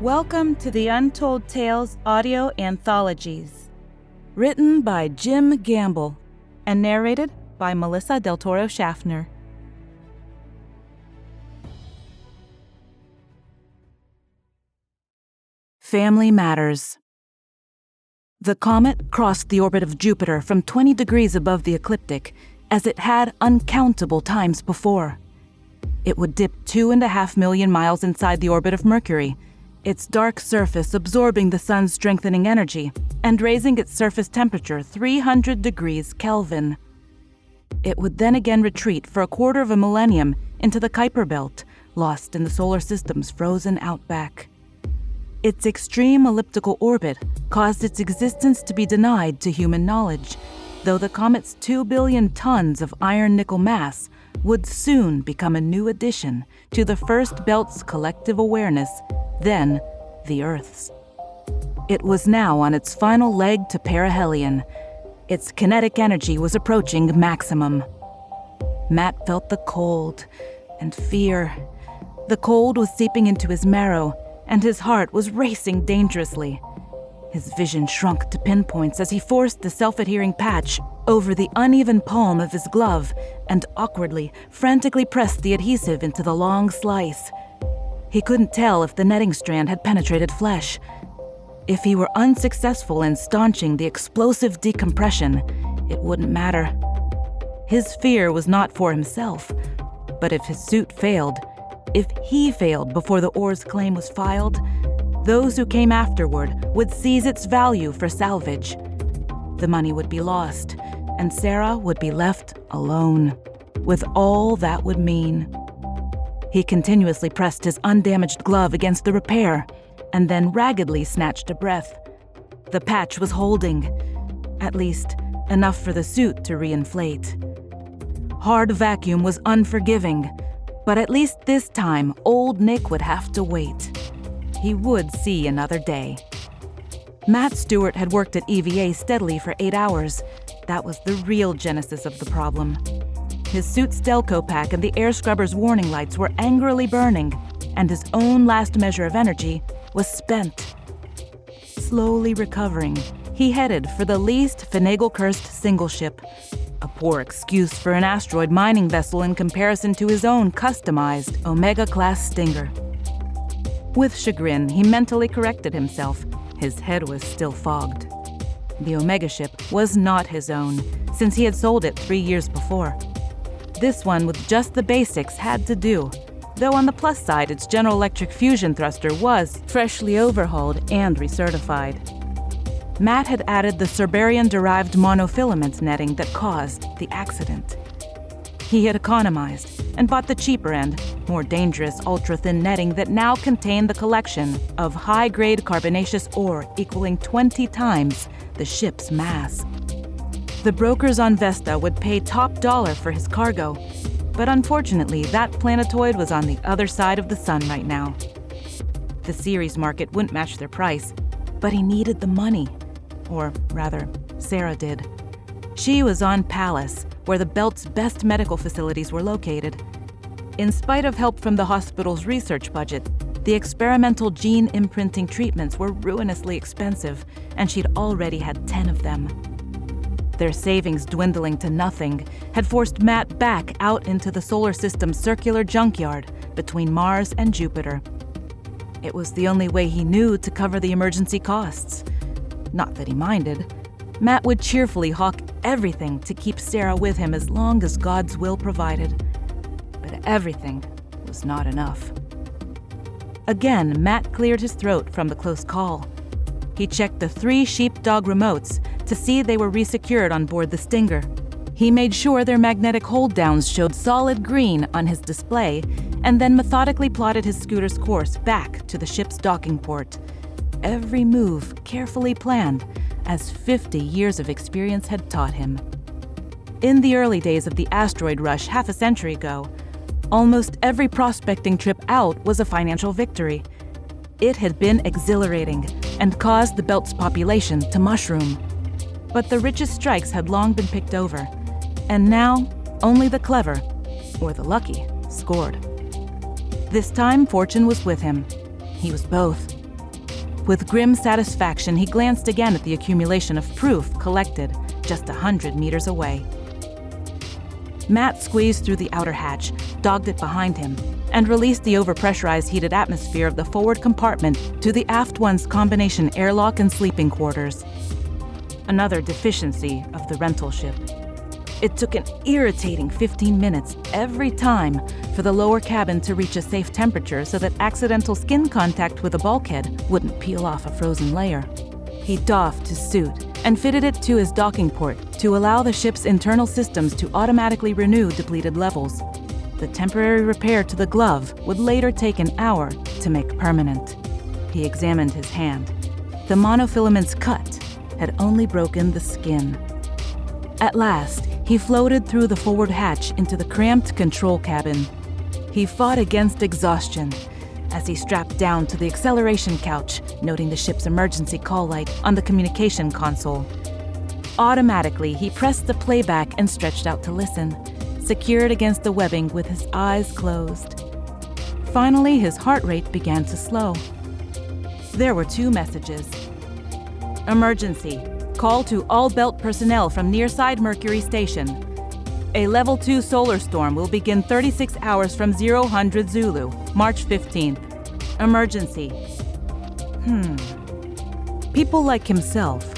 Welcome to the Untold Tales audio anthologies, written by Jim Gamble and narrated by Melissa Del Toro Schaffner. Family Matters. The comet crossed the orbit of Jupiter from 20 degrees above the ecliptic, as it had uncountable times before. It would dip 2.5 million miles inside the orbit of Mercury, its dark surface absorbing the sun's strengthening energy and raising its surface temperature 300 degrees Kelvin. It would then again retreat for 1/4 millennium into the Kuiper Belt, lost in the solar system's frozen outback. Its extreme elliptical orbit caused its existence to be denied to human knowledge, though the comet's 2 billion tons of iron-nickel mass would soon become a new addition to the first belt's collective awareness, then the Earth's. It was now on its final leg to perihelion. Its kinetic energy was approaching maximum. Matt felt the cold and fear. The cold was seeping into his marrow, and his heart was racing dangerously. His vision shrunk to pinpoints as he forced the self-adhering patch over the uneven palm of his glove and awkwardly, frantically pressed the adhesive into the long slice. He couldn't tell if the netting strand had penetrated flesh. If he were unsuccessful in staunching the explosive decompression, it wouldn't matter. His fear was not for himself, but if his suit failed, if he failed before the ore's claim was filed, those who came afterward would seize its value for salvage. The money would be lost, and Sarah would be left alone, with all that would mean. He continuously pressed his undamaged glove against the repair, and then raggedly snatched a breath. The patch was holding, at least enough for the suit to reinflate. Hard vacuum was unforgiving, but at least this time, old Nick would have to wait. He would see another day. Matt Stewart had worked at EVA steadily for 8 hours. That was the real genesis of the problem. His suit's Delco pack and the air scrubber's warning lights were angrily burning, and his own last measure of energy was spent. Slowly recovering, he headed for the least finagle-cursed single ship, a poor excuse for an asteroid mining vessel in comparison to his own customized Omega-class Stinger. With chagrin, he mentally corrected himself. His head was still fogged. The Omega ship was not his own, since he had sold it 3 years before. This one with just the basics had to do, though on the plus side, its General Electric fusion thruster was freshly overhauled and recertified. Matt had added the Cerberian-derived monofilament netting that caused the accident. He had economized and bought the cheaper end, more dangerous ultra-thin netting that now contained the collection of high-grade carbonaceous ore equaling 20 times the ship's mass. The brokers on Vesta would pay top dollar for his cargo, but unfortunately, that planetoid was on the other side of the sun right now. The Ceres market wouldn't match their price, but he needed the money. Or rather, Sarah did. She was on Pallas, where the Belt's best medical facilities were located. In spite of help from the hospital's research budget, the experimental gene imprinting treatments were ruinously expensive, and she'd already had 10 of them. Their savings dwindling to nothing had forced Matt back out into the solar system's circular junkyard between Mars and Jupiter. It was the only way he knew to cover the emergency costs. Not that he minded. Matt would cheerfully hawk everything to keep Sarah with him as long as God's will provided. But everything was not enough. Again, Matt cleared his throat from the close call. He checked the 3 sheepdog remotes to see they were resecured on board the Stinger. He made sure their magnetic hold-downs showed solid green on his display, and then methodically plotted his scooter's course back to the ship's docking port. Every move carefully planned, as 50 years of experience had taught him. In the early days of the asteroid rush half a century ago, almost every prospecting trip out was a financial victory. It had been exhilarating and caused the Belt's population to mushroom. But the richest strikes had long been picked over, and now only the clever, or the lucky, scored. This time, fortune was with him. He was both. With grim satisfaction, he glanced again at the accumulation of proof collected just 100 meters away. Matt squeezed through the outer hatch, dogged it behind him, and released the overpressurized heated atmosphere of the forward compartment to the aft one's combination airlock and sleeping quarters. Another deficiency of the rental ship. It took an irritating 15 minutes every time for the lower cabin to reach a safe temperature so that accidental skin contact with a bulkhead wouldn't peel off a frozen layer. He doffed his suit and fitted it to his docking port to allow the ship's internal systems to automatically renew depleted levels. The temporary repair to the glove would later take an hour to make permanent. He examined his hand. The monofilament's cut had only broken the skin. At last, he floated through the forward hatch into the cramped control cabin. He fought against exhaustion as he strapped down to the acceleration couch, noting the ship's emergency call light on the communication console. Automatically, he pressed the playback and stretched out to listen, secured against the webbing with his eyes closed. Finally, his heart rate began to slow. There were 2 messages. Emergency. Call to all belt personnel from nearside Mercury Station. A level 2 solar storm will begin 36 hours from 0000 Zulu, March 15th. Emergency. People like himself,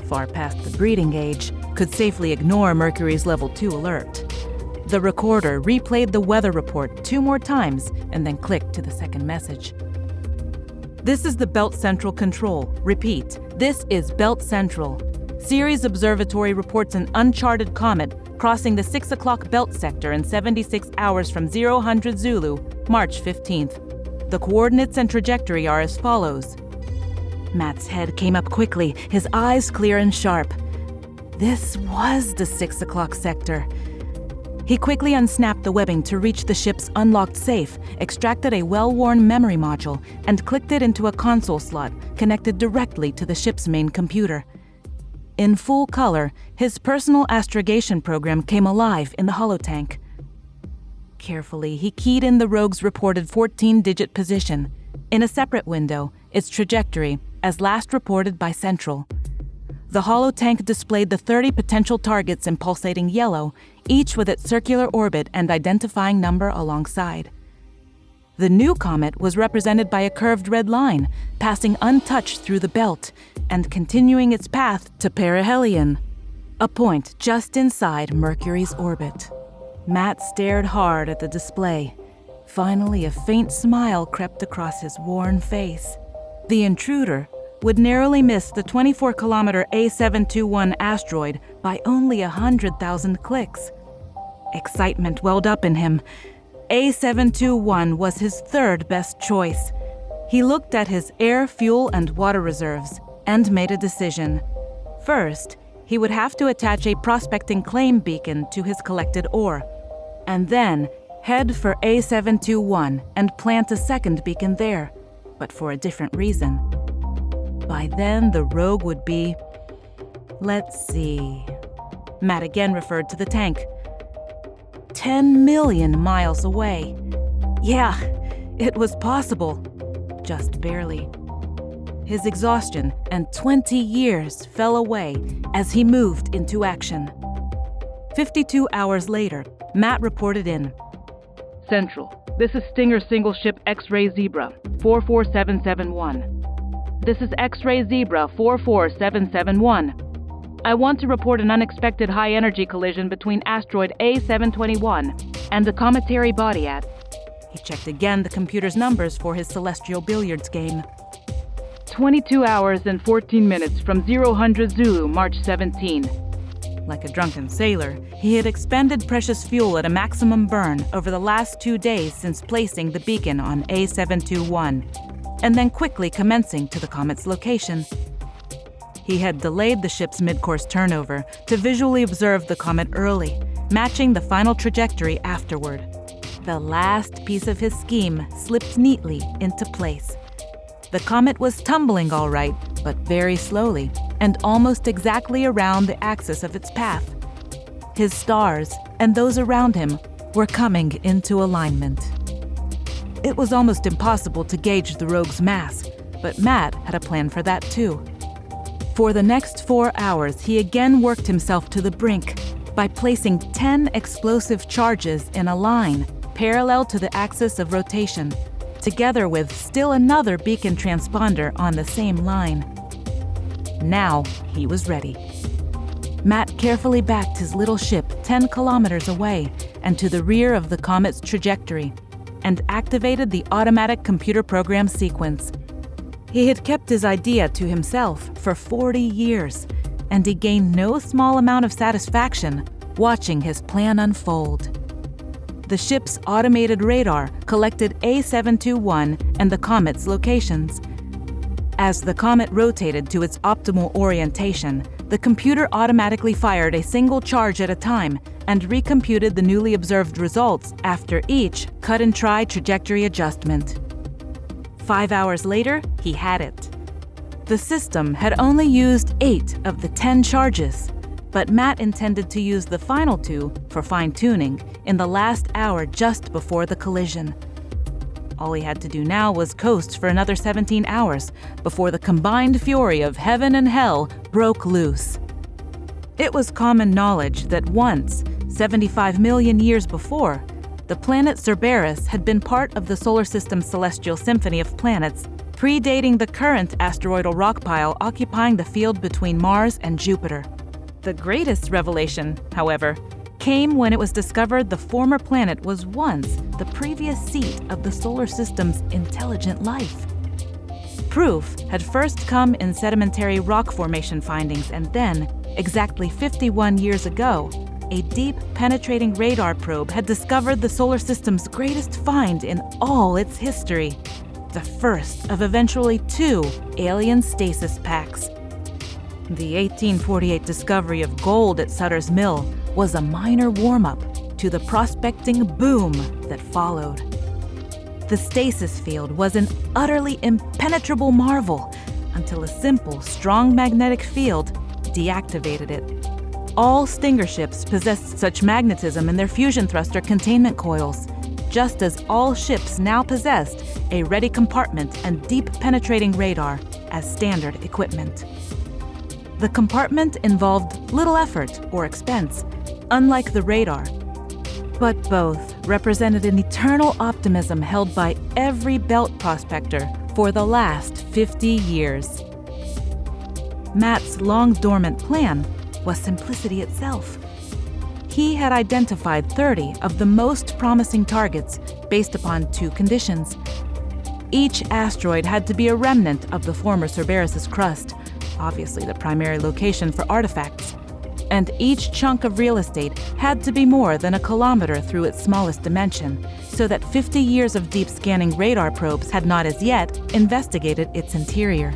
far past the breeding age, could safely ignore Mercury's level 2 alert. The recorder replayed the weather report 2 more times and then clicked to the second message. This is the Belt Central Control. Repeat, this is Belt Central. Ceres Observatory reports an uncharted comet crossing the 6 o'clock belt sector in 76 hours from 0000 Zulu, March 15th. The coordinates and trajectory are as follows. Matt's head came up quickly, his eyes clear and sharp. This was the 6 o'clock sector. He quickly unsnapped the webbing to reach the ship's unlocked safe, extracted a well-worn memory module, and clicked it into a console slot connected directly to the ship's main computer. In full color, his personal astrogation program came alive in the holotank. Carefully, he keyed in the rogue's reported 14-digit position. In a separate window, its trajectory, as last reported by Central. The holotank displayed the 30 potential targets in pulsating yellow, each with its circular orbit and identifying number alongside. The new comet was represented by a curved red line, passing untouched through the belt and continuing its path to perihelion, a point just inside Mercury's orbit. Matt stared hard at the display. Finally, a faint smile crept across his worn face. The intruder would narrowly miss the 24-kilometer A721 asteroid by only 100,000 clicks. Excitement welled up in him. A721 was his third best choice. He looked at his air, fuel, and water reserves and made a decision. First, he would have to attach a prospecting claim beacon to his collected ore, and then head for A721 and plant a second beacon there, but for a different reason. By then, the rogue would be... Let's see... Matt again referred to the tank. 10 million miles away. Yeah, it was possible. Just barely. His exhaustion and 20 years fell away as he moved into action. 52 hours later, Matt reported in. Central, this is Stinger Single Ship X-Ray Zebra, 44771. This is X-Ray Zebra 44771. I want to report an unexpected high-energy collision between asteroid A721 and the cometary body at... He checked again the computer's numbers for his celestial billiards game. 22 hours and 14 minutes from 0000 Zulu, March 17. Like a drunken sailor, he had expended precious fuel at a maximum burn over the last 2 days since placing the beacon on A721. And then quickly commencing to the comet's location. He had delayed the ship's mid-course turnover to visually observe the comet early, matching the final trajectory afterward. The last piece of his scheme slipped neatly into place. The comet was tumbling all right, but very slowly, and almost exactly around the axis of its path. His stars and those around him were coming into alignment. It was almost impossible to gauge the rogue's mass, but Matt had a plan for that too. For the next 4 hours, he again worked himself to the brink by placing 10 explosive charges in a line parallel to the axis of rotation, together with still another beacon transponder on the same line. Now he was ready. Matt carefully backed his little ship 10 kilometers away and to the rear of the comet's trajectory, and activated the automatic computer program sequence. He had kept his idea to himself for 40 years, and he gained no small amount of satisfaction watching his plan unfold. The ship's automated radar collected A721 and the comet's locations. As the comet rotated to its optimal orientation, the computer automatically fired a single charge at a time and recomputed the newly observed results after each cut-and-try trajectory adjustment. 5 hours later, he had it. The system had only used 8 of the 10 charges, but Matt intended to use the final 2 for fine-tuning in the last hour just before the collision. All he had to do now was coast for another 17 hours before the combined fury of heaven and hell broke loose. It was common knowledge that once, 75 million years before, the planet Cerberus had been part of the solar system's celestial symphony of planets, predating the current asteroidal rock pile occupying the field between Mars and Jupiter. The greatest revelation, however, came when it was discovered the former planet was once the previous seat of the solar system's intelligent life. Proof had first come in sedimentary rock formation findings, and then, exactly 51 years ago, a deep penetrating radar probe had discovered the solar system's greatest find in all its history, the first of eventually 2 alien stasis packs. The 1848 discovery of gold at Sutter's Mill was a minor warm-up to the prospecting boom that followed. The stasis field was an utterly impenetrable marvel until a simple, strong magnetic field deactivated it. All Stinger ships possessed such magnetism in their fusion thruster containment coils, just as all ships now possessed a ready compartment and deep penetrating radar as standard equipment. The compartment involved little effort or expense, unlike the radar, but both represented an eternal optimism held by every belt prospector for the last 50 years. Matt's long-dormant plan was simplicity itself. He had identified 30 of the most promising targets based upon 2 conditions. Each asteroid had to be a remnant of the former Cerberus' crust, obviously the primary location for artifacts, and each chunk of real estate had to be more than a kilometer through its smallest dimension, so that 50 years of deep scanning radar probes had not as yet investigated its interior.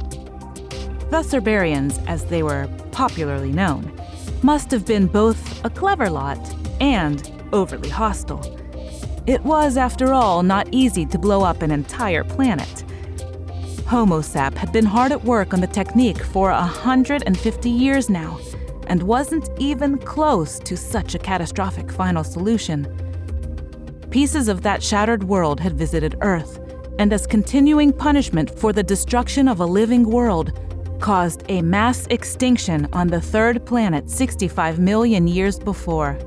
The Cerberians, as they were popularly known, must have been both a clever lot and overly hostile. It was, after all, not easy to blow up an entire planet. Homo sap had been hard at work on the technique for 150 years now, and wasn't even close to such a catastrophic final solution. Pieces of that shattered world had visited Earth, and as continuing punishment for the destruction of a living world, caused a mass extinction on the third planet 65 million years before.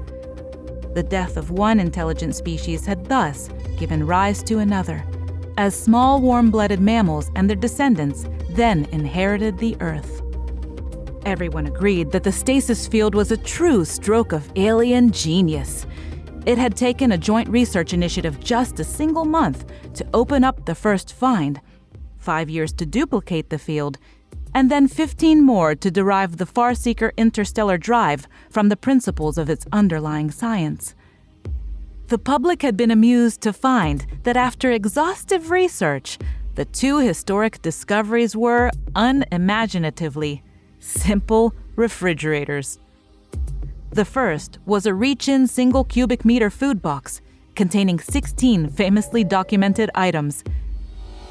The death of one intelligent species had thus given rise to another, as small warm-blooded mammals and their descendants then inherited the Earth. Everyone agreed that the stasis field was a true stroke of alien genius. It had taken a joint research initiative just a single month to open up the first find, 5 years to duplicate the field, and then 15 more to derive the Farseeker interstellar drive from the principles of its underlying science. The public had been amused to find that after exhaustive research, the 2 historic discoveries were, unimaginatively, simple refrigerators. The first was a reach-in single cubic meter food box containing 16 famously documented items.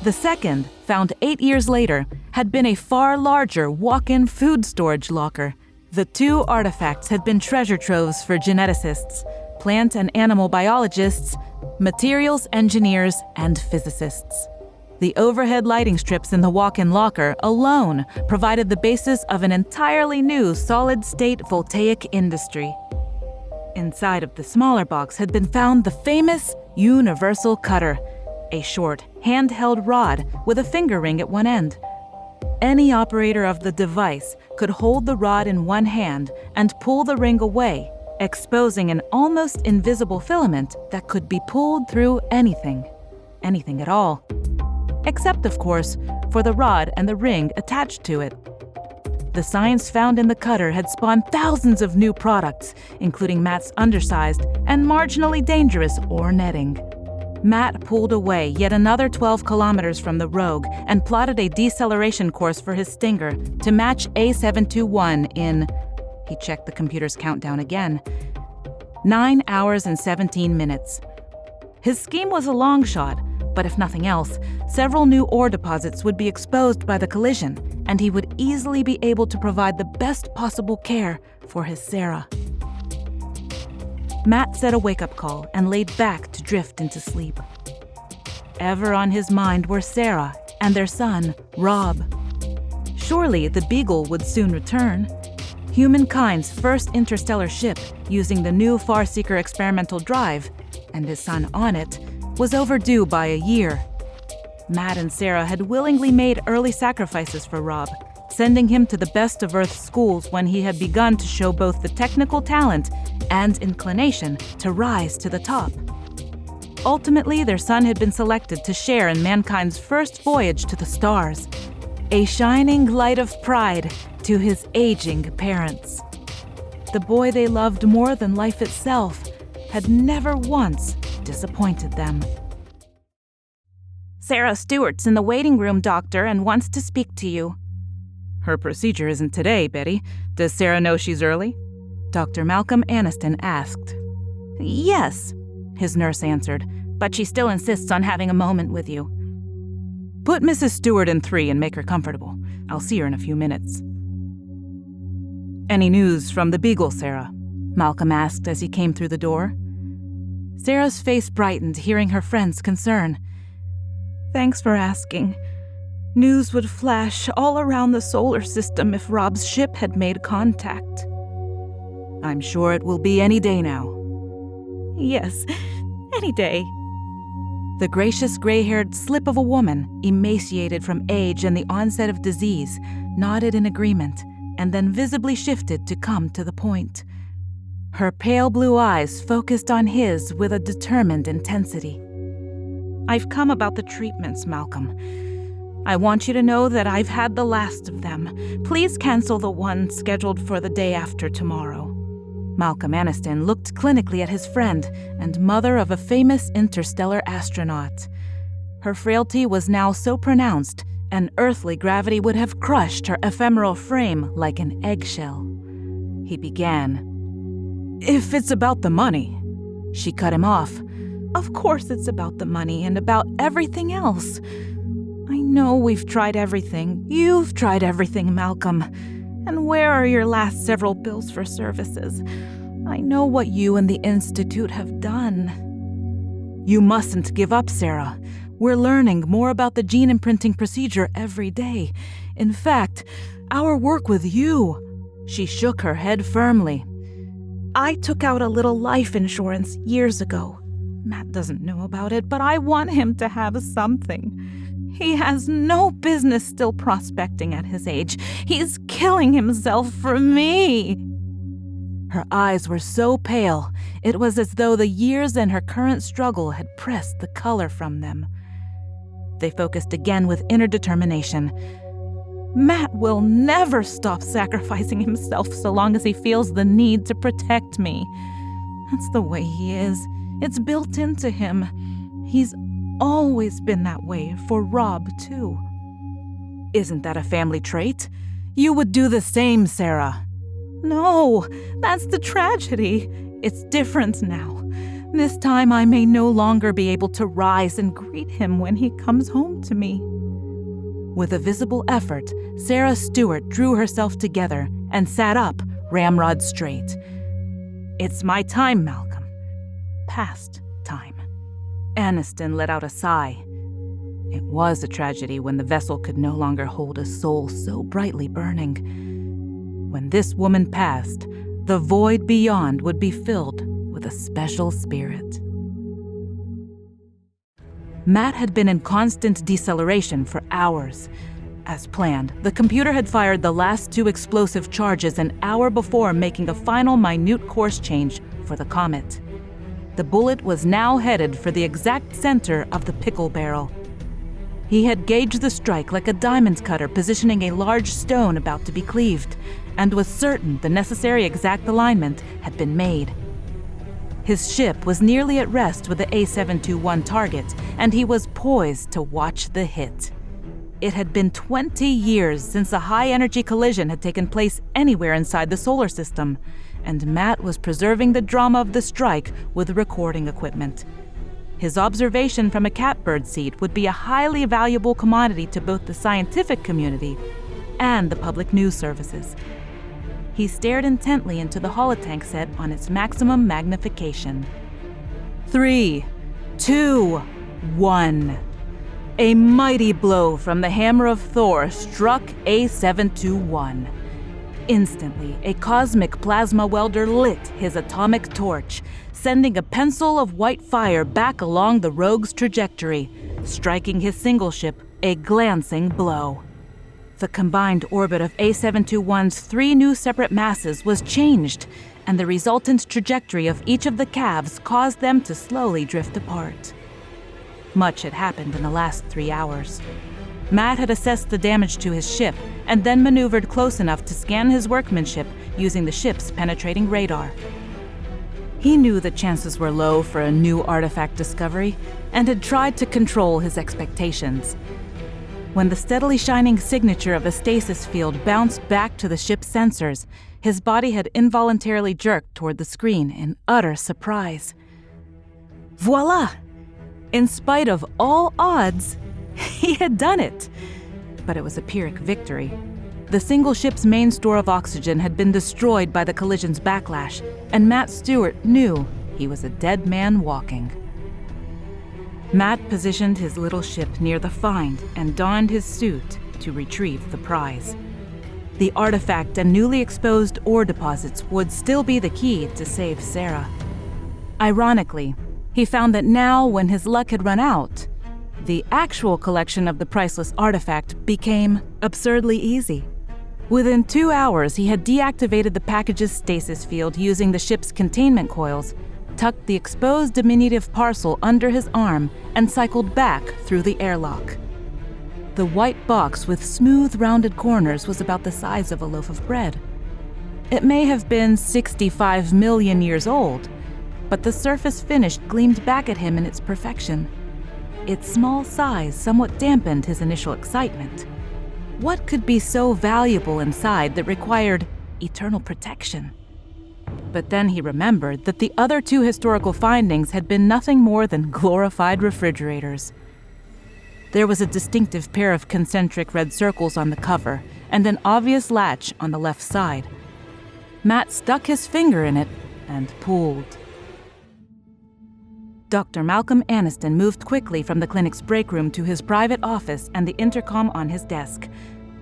The second, found 8 years later, had been a far larger walk-in food storage locker. The 2 artifacts had been treasure troves for geneticists, plant and animal biologists, materials engineers, and physicists. The overhead lighting strips in the walk-in locker alone provided the basis of an entirely new solid-state voltaic industry. Inside of the smaller box had been found the famous universal cutter, a short, handheld rod with a finger ring at one end. Any operator of the device could hold the rod in one hand and pull the ring away, exposing an almost invisible filament that could be pulled through anything at all. Except, of course, for the rod and the ring attached to it. The science found in the cutter had spawned thousands of new products, including Matt's undersized and marginally dangerous ore netting. Matt pulled away yet another 12 kilometers from the Rogue and plotted a deceleration course for his Stinger to match A721 in, he checked the computer's countdown again, 9 hours and 17 minutes. His scheme was a long shot, but if nothing else, several new ore deposits would be exposed by the collision, and he would easily be able to provide the best possible care for his Sarah. Matt set a wake-up call and laid back to drift into sleep. Ever on his mind were Sarah and their son, Rob. Surely the Beagle would soon return. Humankind's first interstellar ship, using the new Farseeker experimental drive, and his son on it, was overdue by a year. Matt and Sarah had willingly made early sacrifices for Rob, sending him to the best of Earth's schools when he had begun to show both the technical talent and inclination to rise to the top. Ultimately, their son had been selected to share in mankind's first voyage to the stars, a shining light of pride to his aging parents. The boy they loved more than life itself had never once disappointed them. "Sarah Stewart's in the waiting room, doctor, and wants to speak to you." "Her procedure isn't today, Betty. Does Sarah know she's early?" Dr. Malcolm Aniston asked. "Yes," his nurse answered, "but she still insists on having a moment with you." "Put Mrs. Stewart in 3 and make her comfortable. I'll see her in a few minutes." "Any news from the Beagle, Sarah?" Malcolm asked as he came through the door. Sarah's face brightened, hearing her friend's concern. "Thanks for asking. News would flash all around the solar system if Rob's ship had made contact." "I'm sure it will be any day now." "Yes, any day." The gracious gray-haired slip of a woman, emaciated from age and the onset of disease, nodded in agreement and then visibly shifted to come to the point. Her pale blue eyes focused on his with a determined intensity. "I've come about the treatments, Malcolm. I want you to know that I've had the last of them. Please cancel the one scheduled for the day after tomorrow." Malcolm Aniston looked clinically at his friend and mother of a famous interstellar astronaut. Her frailty was now so pronounced, an earthly gravity would have crushed her ephemeral frame like an eggshell. He began. "If it's about the money." She cut him off. "Of course it's about the money and about everything else. I know we've tried everything. You've tried everything, Malcolm. And where are your last several bills for services? I know what you and the Institute have done." "You mustn't give up, Sarah. We're learning more about the gene imprinting procedure every day. In fact, our work with you." She shook her head firmly. "I took out a little life insurance years ago. Matt doesn't know about it, but I want him to have something. He has no business still prospecting at his age. He's killing himself for me." Her eyes were so pale, it was as though the years and her current struggle had pressed the color from them. They focused again with inner determination. "Matt will never stop sacrificing himself so long as he feels the need to protect me. That's the way he is. It's built into him. He's always been that way for Rob, too." "Isn't that a family trait? You would do the same, Sarah." "No, that's the tragedy. It's different now. This time I may no longer be able to rise and greet him when he comes home to me." With a visible effort, Sarah Stewart drew herself together and sat up, ramrod straight. "It's my time, Malcolm. Past time." Aniston let out a sigh. It was a tragedy when the vessel could no longer hold a soul so brightly burning. When this woman passed, the void beyond would be filled with a special spirit. Matt had been in constant deceleration for hours. As planned, the computer had fired the last 2 explosive charges an hour before making a final minute course change for the comet. The bullet was now headed for the exact center of the pickle barrel. He had gauged the strike like a diamond cutter positioning a large stone about to be cleaved, and was certain the necessary exact alignment had been made. His ship was nearly at rest with the A721 target, and he was poised to watch the hit. It had been 20 years since a high-energy collision had taken place anywhere inside the solar system, and Matt was preserving the drama of the strike with recording equipment. His observation from a catbird seat would be a highly valuable commodity to both the scientific community and the public news services. He stared intently into the holotank set on its maximum magnification. 3, 2, 1. A mighty blow from the hammer of Thor struck A721. Instantly, a cosmic plasma welder lit his atomic torch, sending a pencil of white fire back along the rogue's trajectory, striking his single ship a glancing blow. The combined orbit of A721's 3 new separate masses was changed, and the resultant trajectory of each of the calves caused them to slowly drift apart. Much had happened in the last 3 hours. Matt had assessed the damage to his ship and then maneuvered close enough to scan his workmanship using the ship's penetrating radar. He knew the chances were low for a new artifact discovery and had tried to control his expectations. When the steadily shining signature of a stasis field bounced back to the ship's sensors, his body had involuntarily jerked toward the screen in utter surprise. Voila! In spite of all odds, he had done it. But it was a Pyrrhic victory. The single ship's main store of oxygen had been destroyed by the collision's backlash, and Matt Stewart knew he was a dead man walking. Matt positioned his little ship near the find and donned his suit to retrieve the prize. The artifact and newly exposed ore deposits would still be the key to save Sarah. Ironically, he found that now, when his luck had run out, the actual collection of the priceless artifact became absurdly easy. Within 2 hours, he had deactivated the package's stasis field using the ship's containment coils, tucked the exposed diminutive parcel under his arm, and cycled back through the airlock. The white box with smooth, rounded corners was about the size of a loaf of bread. It may have been 65 million years old, but the surface finish gleamed back at him in its perfection. Its small size somewhat dampened his initial excitement. What could be so valuable inside that required eternal protection? But then he remembered that the other 2 historical findings had been nothing more than glorified refrigerators. There was a distinctive pair of concentric red circles on the cover and an obvious latch on the left side. Matt stuck his finger in it and pulled. Dr. Malcolm Aniston moved quickly from the clinic's break room to his private office and the intercom on his desk.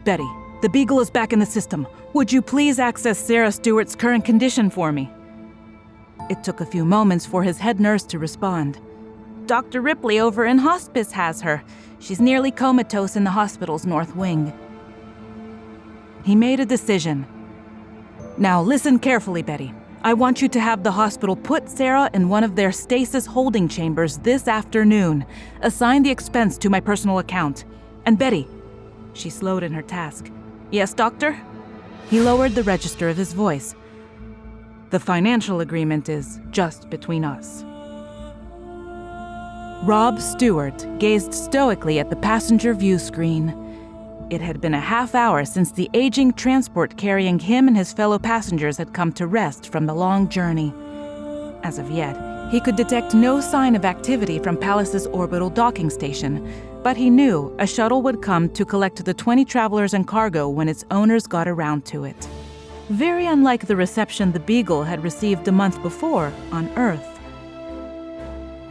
Betty, the Beagle is back in the system. Would you please access Sarah Stewart's current condition for me? It took a few moments for his head nurse to respond. Dr. Ripley over in hospice has her. She's nearly comatose in the hospital's north wing. He made a decision. Now listen carefully, Betty. I want you to have the hospital put Sarah in one of their stasis holding chambers this afternoon. Assign the expense to my personal account. And Betty, she slowed in her task. Yes, doctor? He lowered the register of his voice. The financial agreement is just between us. Rob Stewart gazed stoically at the passenger view screen. It had been a half hour since the aging transport carrying him and his fellow passengers had come to rest from the long journey. As of yet, he could detect no sign of activity from Pallas's orbital docking station, but he knew a shuttle would come to collect the 20 travelers and cargo when its owners got around to it. Very unlike the reception the Beagle had received a month before on Earth.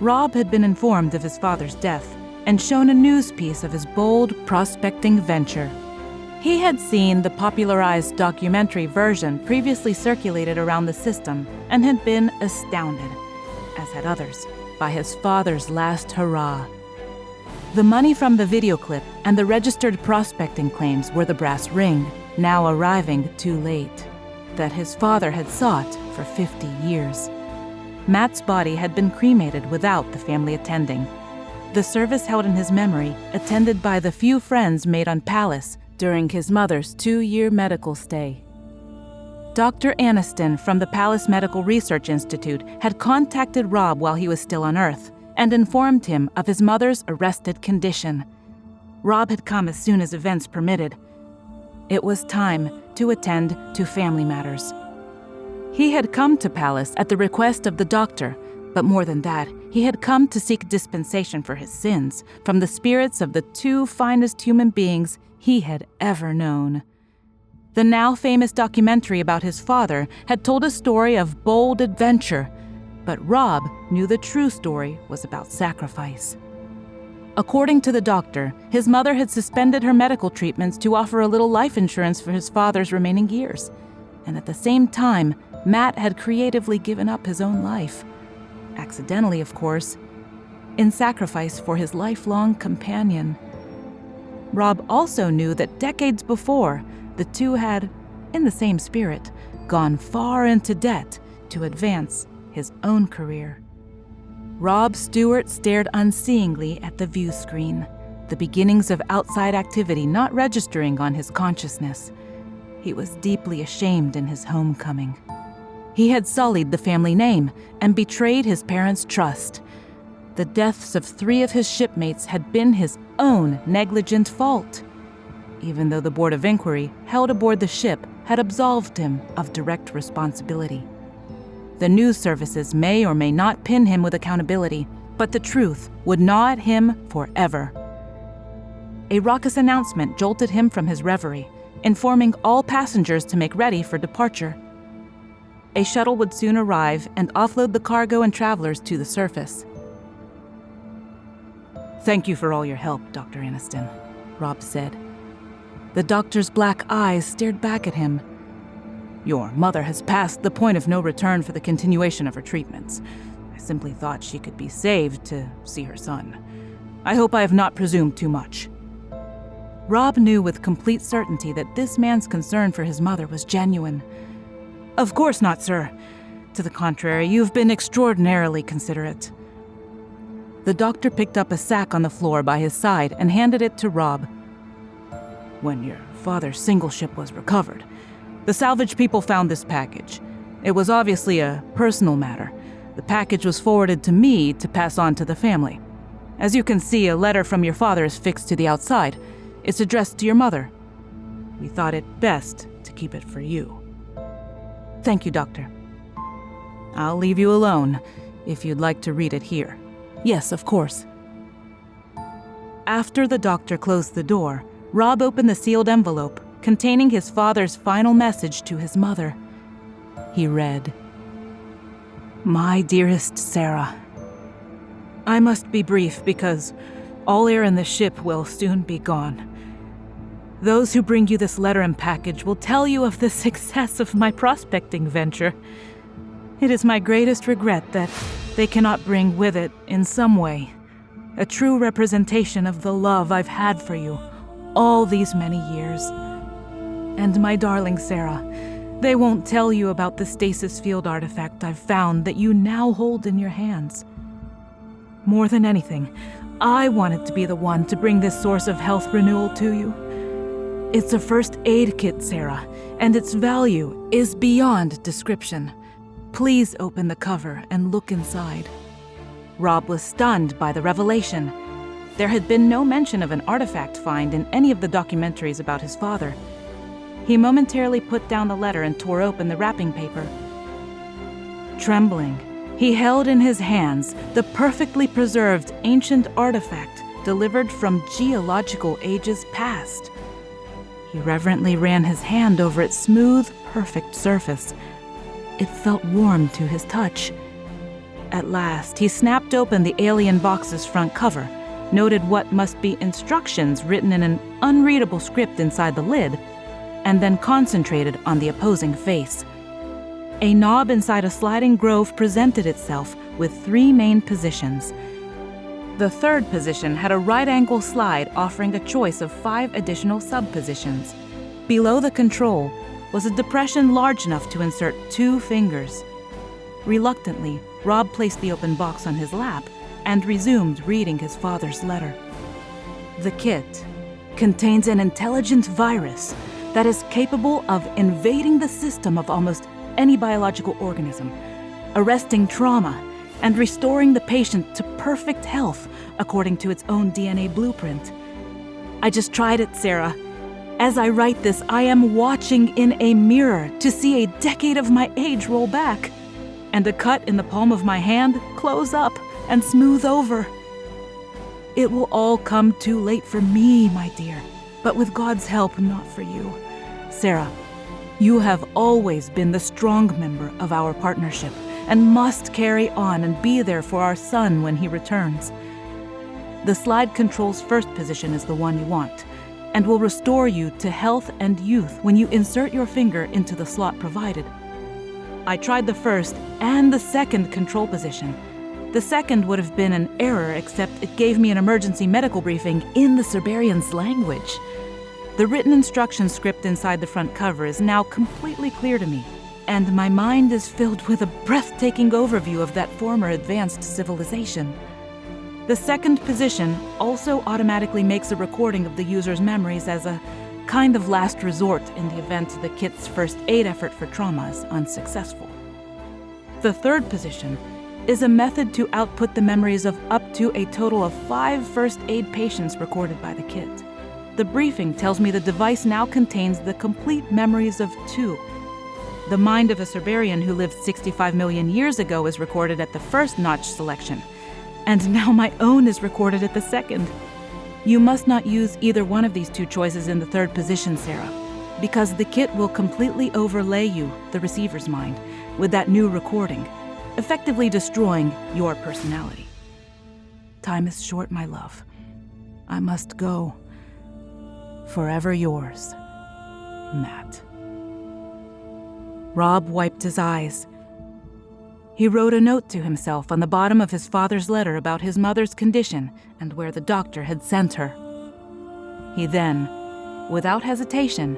Rob had been informed of his father's death, and shown a news piece of his bold prospecting venture. He had seen the popularized documentary version previously circulated around the system and had been astounded, as had others, by his father's last hurrah. The money from the video clip and the registered prospecting claims were the brass ring, now arriving too late, that his father had sought for 50 years. Matt's body had been cremated without the family attending. The service held in his memory, attended by the few friends made on Palace during his mother's 2-year medical stay. Dr. Aniston from the Palace Medical Research Institute had contacted Rob while he was still on Earth and informed him of his mother's arrested condition. Rob had come as soon as events permitted. It was time to attend to family matters. He had come to Palace at the request of the doctor, but more than that, he had come to seek dispensation for his sins from the spirits of the 2 finest human beings he had ever known. The now famous documentary about his father had told a story of bold adventure, but Rob knew the true story was about sacrifice. According to the doctor, his mother had suspended her medical treatments to offer a little life insurance for his father's remaining years, and at the same time, Matt had creatively given up his own life. Accidentally, of course, in sacrifice for his lifelong companion. Rob also knew that decades before, the two had, in the same spirit, gone far into debt to advance his own career. Rob Stewart stared unseeingly at the view screen, the beginnings of outside activity not registering on his consciousness. He was deeply ashamed in his homecoming. He had sullied the family name and betrayed his parents' trust. The deaths of 3 of his shipmates had been his own negligent fault, even though the Board of Inquiry held aboard the ship had absolved him of direct responsibility. The news services may or may not pin him with accountability, but the truth would gnaw at him forever. A raucous announcement jolted him from his reverie, informing all passengers to make ready for departure. A shuttle would soon arrive and offload the cargo and travelers to the surface. "Thank you for all your help, Dr. Aniston," Rob said. The doctor's black eyes stared back at him. "Your mother has passed the point of no return for the continuation of her treatments. I simply thought she could be saved to see her son. I hope I have not presumed too much." Rob knew with complete certainty that this man's concern for his mother was genuine. "Of course not, sir. To the contrary, you've been extraordinarily considerate." The doctor picked up a sack on the floor by his side and handed it to Rob. "When your father's single ship was recovered, the salvage people found this package. It was obviously a personal matter. The package was forwarded to me to pass on to the family. As you can see, a letter from your father is fixed to the outside. It's addressed to your mother. We thought it best to keep it for you." "Thank you, Doctor." "I'll leave you alone, if you'd like to read it here." "Yes, of course." After the doctor closed the door, Rob opened the sealed envelope containing his father's final message to his mother. He read, "My dearest Sarah, I must be brief because all air in the ship will soon be gone. Those who bring you this letter and package will tell you of the success of my prospecting venture. It is my greatest regret that they cannot bring with it, in some way, a true representation of the love I've had for you all these many years. And my darling Sarah, they won't tell you about the stasis field artifact I've found that you now hold in your hands. More than anything, I wanted to be the one to bring this source of health renewal to you. It's a first aid kit, Sarah, and its value is beyond description. Please open the cover and look inside." Rob was stunned by the revelation. There had been no mention of an artifact find in any of the documentaries about his father. He momentarily put down the letter and tore open the wrapping paper. Trembling, he held in his hands the perfectly preserved ancient artifact delivered from geological ages past. He reverently ran his hand over its smooth, perfect surface. It felt warm to his touch. At last, he snapped open the alien box's front cover noted what must be instructions written in an unreadable script inside the lid, and then concentrated on the opposing face. A knob inside a sliding grove presented itself with 3 main positions. The third position had a right-angle slide offering a choice of 5 additional sub-positions. Below the control was a depression large enough to insert 2 fingers. Reluctantly, Rob placed the open box on his lap and resumed reading his father's letter. The kit contains an intelligent virus that is capable of invading the system of almost any biological organism, arresting trauma, and restoring the patient to perfect health according to its own DNA blueprint. I just tried it, Sarah. As I write this, I am watching in a mirror to see a decade of my age roll back, and a cut in the palm of my hand close up and smooth over. It will all come too late for me, my dear, but with God's help, not for you. Sarah, you have always been the strong member of our partnership and must carry on and be there for our son when he returns. The slide control's first position is the one you want, and will restore you to health and youth when you insert your finger into the slot provided. I tried the first and the second control position. The second would have been an error, except it gave me an emergency medical briefing in the Cerberian's language. The written instruction script inside the front cover is now completely clear to me, and my mind is filled with a breathtaking overview of that former advanced civilization. The second position also automatically makes a recording of the user's memories as a kind of last resort in the event the kit's first aid effort for trauma is unsuccessful. The third position is a method to output the memories of up to a total of 5 first aid patients recorded by the kit. The briefing tells me the device now contains the complete memories of 2. The mind of a Cerberian who lived 65 million years ago is recorded at the first notch selection, and now my own is recorded at the second. You must not use either one of these 2 choices in the third position, Sarah, because the kit will completely overlay you, the receiver's mind, with that new recording, effectively destroying your personality. Time is short, my love. I must go. Forever yours, Matt. Rob wiped his eyes. He wrote a note to himself on the bottom of his father's letter about his mother's condition and where the doctor had sent her. He then, without hesitation,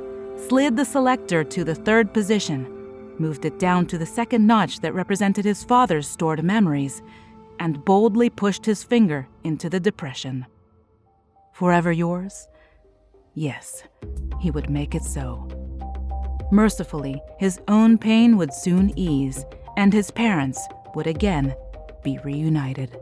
slid the selector to the third position, moved it down to the second notch that represented his father's stored memories, and boldly pushed his finger into the depression. Forever yours? Yes, he would make it so. Mercifully, his own pain would soon ease, and his parents would again be reunited.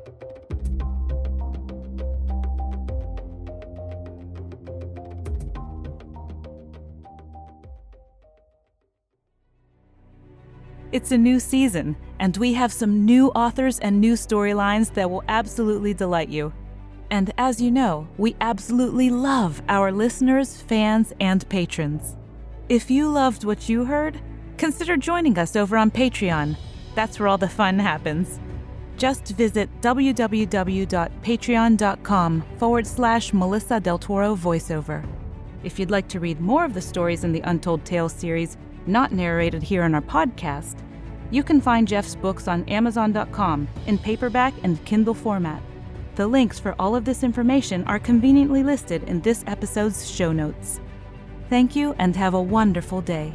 It's a new season, and we have some new authors and new storylines that will absolutely delight you. And as you know, we absolutely love our listeners, fans, and patrons. If you loved what you heard, consider joining us over on Patreon. That's where all the fun happens. Just visit www.patreon.com/Melissa Del Toro voiceover. If you'd like to read more of the stories in the Untold Tales series, not narrated here on our podcast, you can find Jeff's books on Amazon.com in paperback and Kindle format. The links for all of this information are conveniently listed in this episode's show notes. Thank you and have a wonderful day.